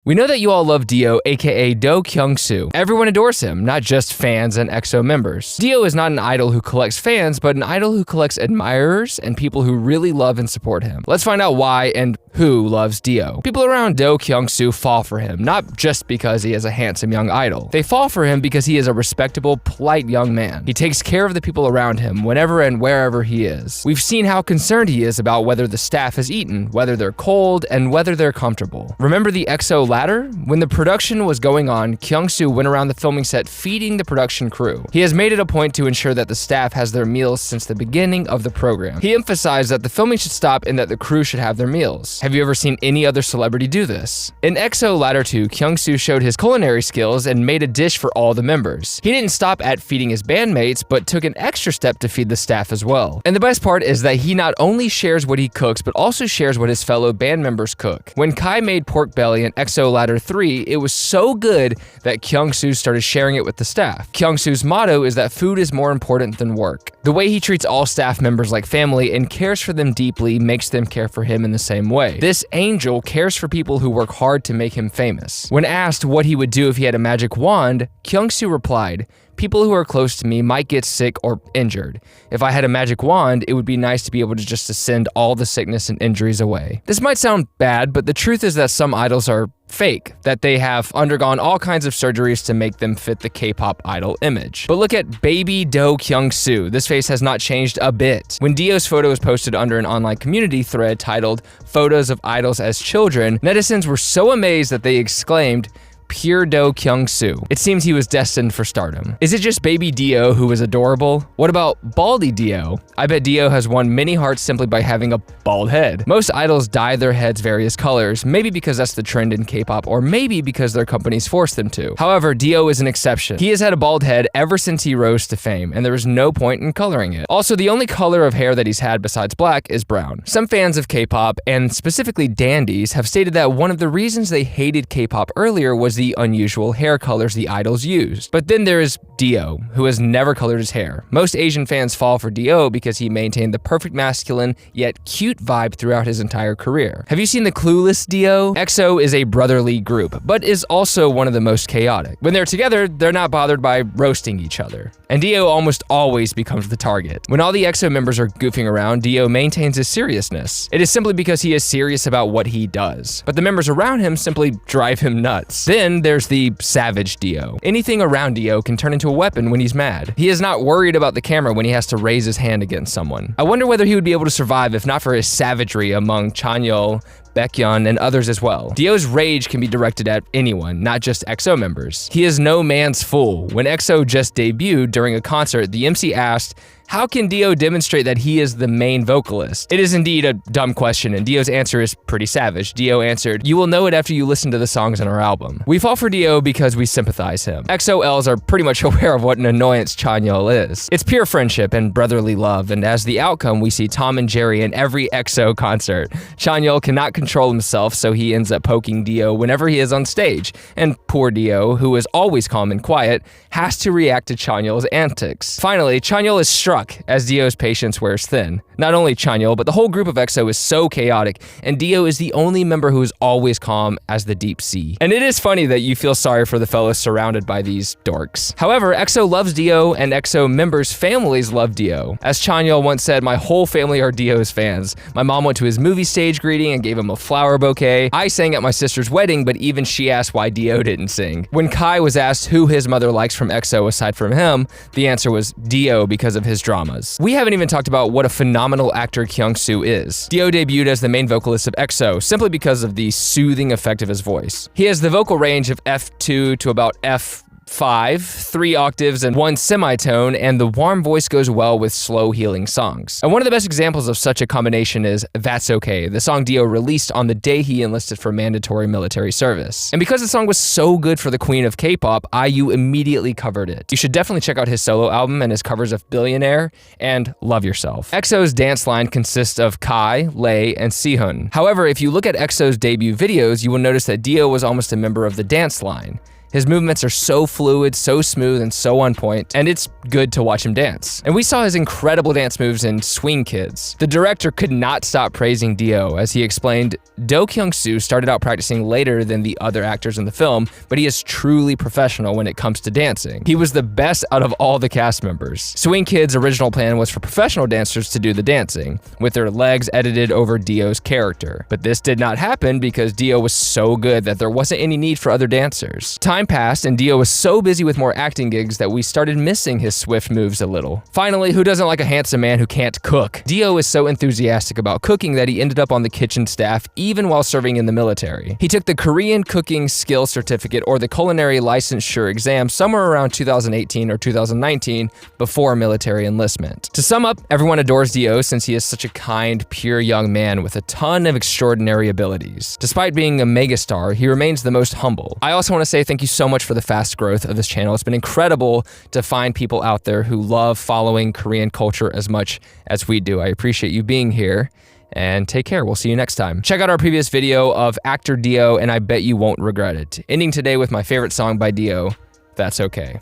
We know that you all love D.O, aka Do Kyung-soo. Everyone adores him, not just fans and EXO members. D.O is not an idol who collects fans, but an idol who collects admirers and people who really love and support him. Let's find out why and who loves D.O. People around Do Kyung-soo fall for him, not just because he is a handsome young idol. They fall for him because he is a respectable, polite young man. He takes care of the people around him whenever and wherever he is. We've seen how concerned he is about whether the staff has eaten, whether they're cold, and whether they're comfortable. Remember the EXO ladder? When the production was going on, Kyung-soo went around the filming set feeding the production crew. He has made it a point to ensure that the staff has their meals since the beginning of the program. He emphasized that the filming should stop and that the crew should have their meals. Have you ever seen any other celebrity do this? In EXO Ladder 2, Kyung-soo showed his culinary skills and made a dish for all the members. He didn't stop at feeding his bandmates, but took an extra step to feed the staff as well. And the best part is that he not only shares what he cooks, but also shares what his fellow band members cook. When Kai made pork belly in EXO Ladder 3, it was so good that Kyung-soo started sharing it with the staff. Kyung-soo's motto is that food is more important than work. The way he treats all staff members like family and cares for them deeply makes them care for him in the same way. This angel cares for people who work hard to make him famous. When asked what he would do if he had a magic wand, Kyung-soo replied, "People who are close to me might get sick or injured. If I had a magic wand, it would be nice to be able to just send all the sickness and injuries away." This might sound bad, but the truth is that some idols are fake, that they have undergone all kinds of surgeries to make them fit the K-pop idol image. But look at baby Do Kyung-soo. This face has not changed a bit. When D.O.'s photo was posted under an online community thread titled "Photos of Idols as Children," netizens were so amazed that they exclaimed, "Pure Do Kyung-soo." It seems he was destined for stardom. Is it just baby D.O who was adorable? What about baldy D.O? I bet D.O has won many hearts simply by having a bald head. Most idols dye their heads various colors, maybe because that's the trend in K-pop, or maybe because their companies force them to. However, D.O is an exception. He has had a bald head ever since he rose to fame, and there is no point in coloring it. Also, the only color of hair that he's had besides black is brown. Some fans of K-pop, and specifically dandies, have stated that one of the reasons they hated K-pop earlier was the unusual hair colors the idols used. But then there is D.O, who has never colored his hair. Most Asian fans fall for D.O because he maintained the perfect masculine yet cute vibe throughout his entire career. Have you seen the clueless D.O? EXO is a brotherly group, but is also one of the most chaotic. When they're together, they're not bothered by roasting each other. And D.O almost always becomes the target. When all the EXO members are goofing around, D.O maintains his seriousness. It is simply because he is serious about what he does. But the members around him simply drive him nuts. Then there's the savage D.O. Anything around D.O can turn into a weapon when he's mad. He is not worried about the camera when he has to raise his hand against someone. I wonder whether he would be able to survive if not for his savagery among Chanyeol, Baekhyun, and others as well. D.O's rage can be directed at anyone, not just EXO members. He is no man's fool. When EXO just debuted during a concert, the MC asked, "How can D.O demonstrate that he is the main vocalist?" It is indeed a dumb question, and D.O's answer is pretty savage. D.O answered, "You will know it after you listen to the songs on our album." We fall for D.O because we sympathize him. EXO-Ls are pretty much aware of what an annoyance Chanyeol is. It's pure friendship and brotherly love, and as the outcome, we see Tom and Jerry in every EXO concert. Chanyeol cannot control himself, so he ends up poking D.O whenever he is on stage, and poor D.O, who is always calm and quiet, has to react to Chanyeol's antics. Finally, Chanyeol is struck as D.O's patience wears thin. Not only Chanyeol, but the whole group of EXO is so chaotic, and D.O is the only member who is always calm as the deep sea. And it is funny that you feel sorry for the fellows surrounded by these dorks. However, EXO loves D.O, and EXO members' families love D.O. As Chanyeol once said, "My whole family are D.O's fans. My mom went to his movie stage greeting and gave him a flower bouquet. I sang at my sister's wedding, but even she asked why D.O didn't sing." When Kai was asked who his mother likes from EXO aside from him, the answer was D.O because of his dramas. We haven't even talked about what a phenomenal actor Kyung-soo is. D.O debuted as the main vocalist of EXO simply because of the soothing effect of his voice. He has the vocal range of F2 to about F5, 3 octaves and 1 semitone, and the warm voice goes well with slow healing songs. And one of the best examples of such a combination is That's Okay, the song D.O released on the day he enlisted for mandatory military service. And because the song was so good for the queen of K-pop, IU immediately covered it. You should definitely check out his solo album and his covers of Billionaire and Love Yourself. EXO's dance line consists of Kai, Lay, and Sehun. However, if you look at EXO's debut videos, you will notice that D.O was almost a member of the dance line. His movements are so fluid, so smooth, and so on point, and it's good to watch him dance. And we saw his incredible dance moves in Swing Kids. The director could not stop praising D.O. as he explained, Do Kyung-soo started out practicing later than the other actors in the film, but he is truly professional when it comes to dancing. He was the best out of all the cast members. Swing Kids' original plan was for professional dancers to do the dancing, with their legs edited over D.O.'s character. But this did not happen because D.O. was so good that there wasn't any need for other dancers. Time passed and D.O. was so busy with more acting gigs that we started missing his swift moves a little. Finally, who doesn't like a handsome man who can't cook? D.O. is so enthusiastic about cooking that he ended up on the kitchen staff even while serving in the military. He took the Korean Cooking Skill Certificate or the Culinary Licensure exam somewhere around 2018 or 2019 before military enlistment. To sum up, everyone adores D.O. since he is such a kind, pure young man with a ton of extraordinary abilities. Despite being a megastar, he remains the most humble. I also want to say thank you so much for the fast growth of this channel. It's been incredible to find people out there who love following Korean culture as much as we do. I appreciate you being here. And take care. We'll see you next time. Check out our previous video of actor D.O. and I bet you won't regret it. Ending today with my favorite song by D.O., That's Okay.